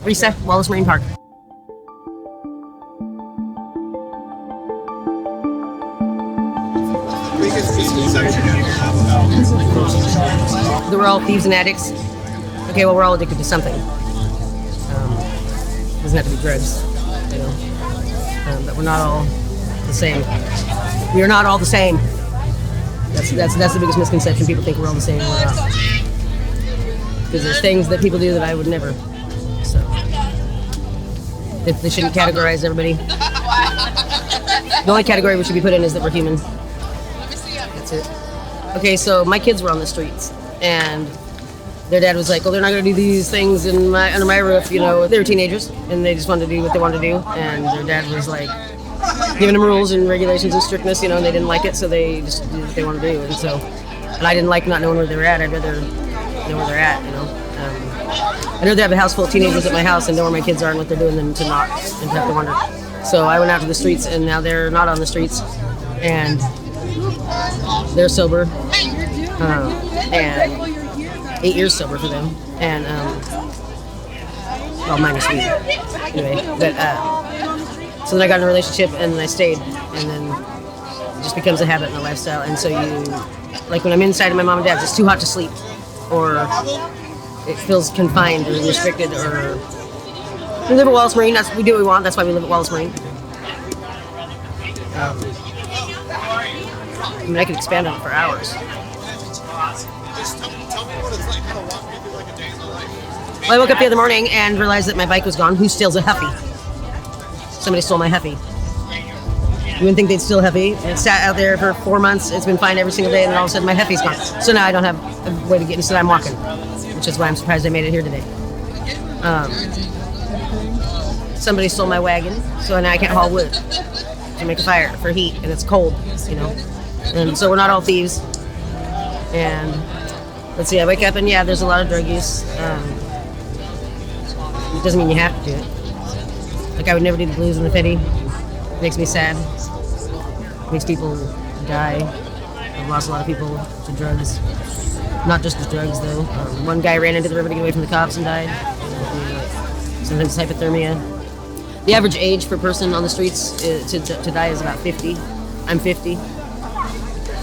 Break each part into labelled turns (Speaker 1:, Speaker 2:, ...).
Speaker 1: Ressa, Wallace Marine Park. We're all thieves and addicts. Okay, well, we're all addicted to something. Doesn't have to be drugs, you know. But we're not all the same. We are not all the same. That's the biggest misconception. People think we're all the same. We're not. Because there's things that people do that I would never. So they shouldn't categorize everybody. The only category we should be put in is that we're human. That's it. Okay, so my kids were on the streets, and their dad was like, "Oh, they're not going to do these things under my roof." You know, they were teenagers, and they just wanted to do what they wanted to do. And their dad was like giving them rules and regulations and strictness, you know, and they didn't like it, so they just did what they wanted to do. And I didn't like not knowing where they were at. I'd rather know where they're at, you know. I'd rather have a house full of teenagers at my house and know where my kids are and what they're doing than to not and have to wonder. So I went out to the streets, and now they're not on the streets, and they're sober, and 8 years sober for them, and well, minus weed, anyway. But so then I got in a relationship, and I stayed, and then it just becomes a habit and a lifestyle. And so like when I'm inside of my mom and dad's, it's too hot to sleep, or it feels confined or restricted, or we live at Wallace Marine. We do what we want. That's why we live at Wallace Marine. I mean, I could expand on it for hours. Well, I woke up the other morning and realized that my bike was gone. Who steals a Huffy? Somebody stole my Huffy. You wouldn't think they'd steal a Huffy. It sat out there for 4 months. It's been fine every single day, and then all of a sudden my Huffy's gone. So now I don't have a way to get in, so I'm walking, which is why I'm surprised I made it here today. Somebody stole my wagon, so now I can't haul wood to make a fire for heat, and it's cold, you know. And so we're not all thieves. And let's see, I wake up and yeah, there's a lot of drug use. It doesn't mean you have to do it. Like I would never do the blues and the fetty. It makes me sad. It makes people die. I've lost a lot of people to drugs. Not just to drugs though. One guy ran into the river to get away from the cops and died. Sometimes hypothermia. The average age for a person on the streets to die is about 50. I'm 50.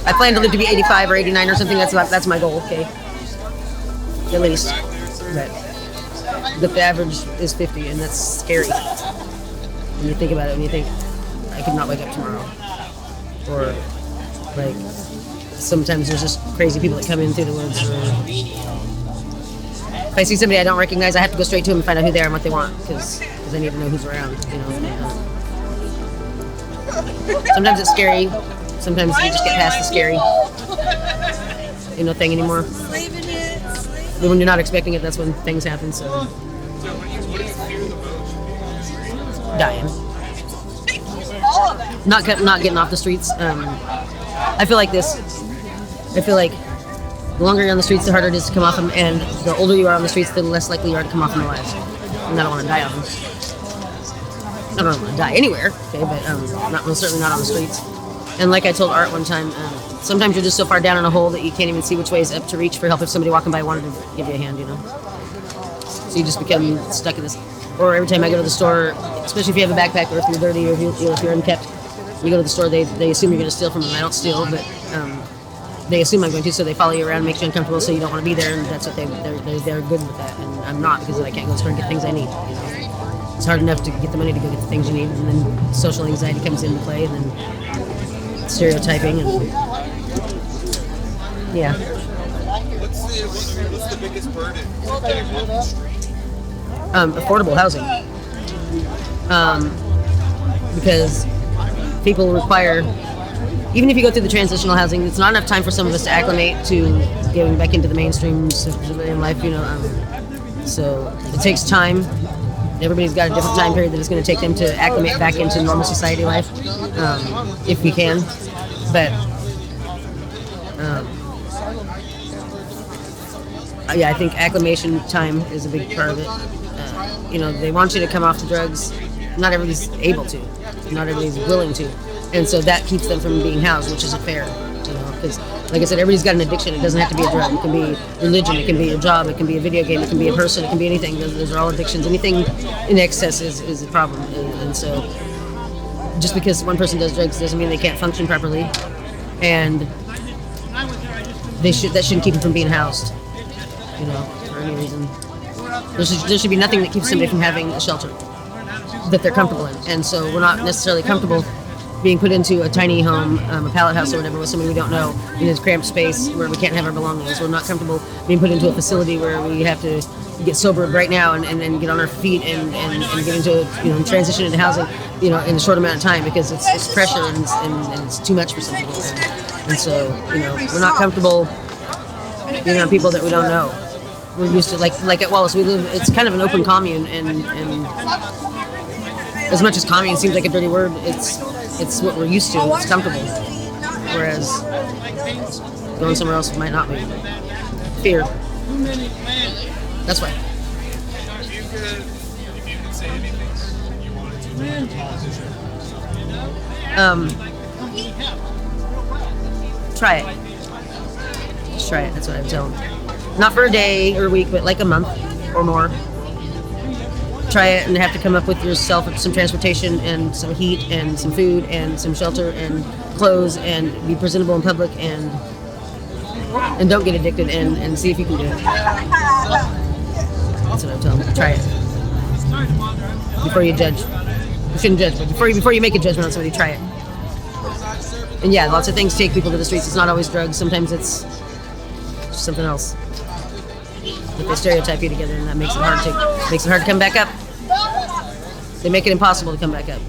Speaker 1: I plan to live to be 85 or 89 or something. That's my goal, okay? At least. But the average is 50, and that's scary. When you think about it, when you think, I could not wake up tomorrow. Or, like, sometimes there's just crazy people that come in through the woods. Or if I see somebody I don't recognize, I have to go straight to them and find out who they are and what they want, because I need to know who's around, you know. Sometimes it's scary. Sometimes you just get past the scary, you know, thing anymore. But when you're not expecting it, that's when things happen. So, dying, not getting off the streets. I feel like this. I feel like the longer you're on the streets, the harder it is to come off them, and the older you are on the streets, the less likely you are to come off them alive. And I don't want to die on them. I don't want to die anywhere, okay, but certainly not on the streets. And like I told Art one time, sometimes you're just so far down in a hole that you can't even see which way is up to reach for help if somebody walking by wanted to give you a hand, you know. So you just become stuck in this. Or every time I go to the store, especially if you have a backpack or if you're dirty or if you're unkept, you go to the store, they assume you're going to steal from them. I don't steal, but they assume I'm going to, so they follow you around, make you uncomfortable, so you don't want to be there, and that's what they're good with that. And I'm not, because I can't go to the store and get things I need. You know? It's hard enough to get the money to go get the things you need, and then social anxiety comes into play, and then stereotyping, and yeah.
Speaker 2: What's the biggest burden getting off the street?
Speaker 1: Affordable housing. Because people require, even if you go through the transitional housing, it's not enough time for some of us to acclimate to getting back into the mainstream civilian life, you know. So it takes time. Everybody's got a different time period that it's going to take them to acclimate back into normal society life, if we can. But yeah, I think acclimation time is a big part of it. You know, they want you to come off the drugs. Not everybody's able to. Not everybody's willing to. And so that keeps them from being housed, which isn't fair, you know. Because, like I said, everybody's got an addiction. It doesn't have to be a drug. It can be religion. It can be a job. It can be a video game. It can be a person. It can be anything. Those are all addictions. Anything in excess is a problem. And so, just because one person does drugs doesn't mean they can't function properly, and that shouldn't keep them from being housed. For any reason. There should be nothing that keeps somebody from having a shelter that they're comfortable in. And so we're not necessarily comfortable being put into a tiny home, a pallet house or whatever, with somebody we don't know in this cramped space where we can't have our belongings. We're not comfortable being put into a facility where we have to get sober right now and then get on our feet and get into transition into housing in a short amount of time, because it's pressure and it's too much for some people. And so we're not comfortable being around people that we don't know. We're used to, like at Wallace, we live, it's kind of an open commune, and as much as commune seems like a dirty word, it's what we're used to. It's comfortable. Whereas going somewhere else might not be. Fear. That's why.
Speaker 2: If you could say anything you wanted to a politician,
Speaker 1: try it. Just try it. That's what I would tell them. Not for a day or a week, but like a month or more. Try it and have to come up with yourself some transportation and some heat and some food and some shelter and clothes and be presentable in public and don't get addicted and see if you can do it. That's what I would tell them. Try it. Before you judge. You shouldn't judge, but before you make a judgment on somebody, try it. And yeah, lots of things take people to the streets. It's not always drugs. Sometimes it's just something else. But they stereotype you together, and that makes it hard to come back up. They make it impossible to come back up.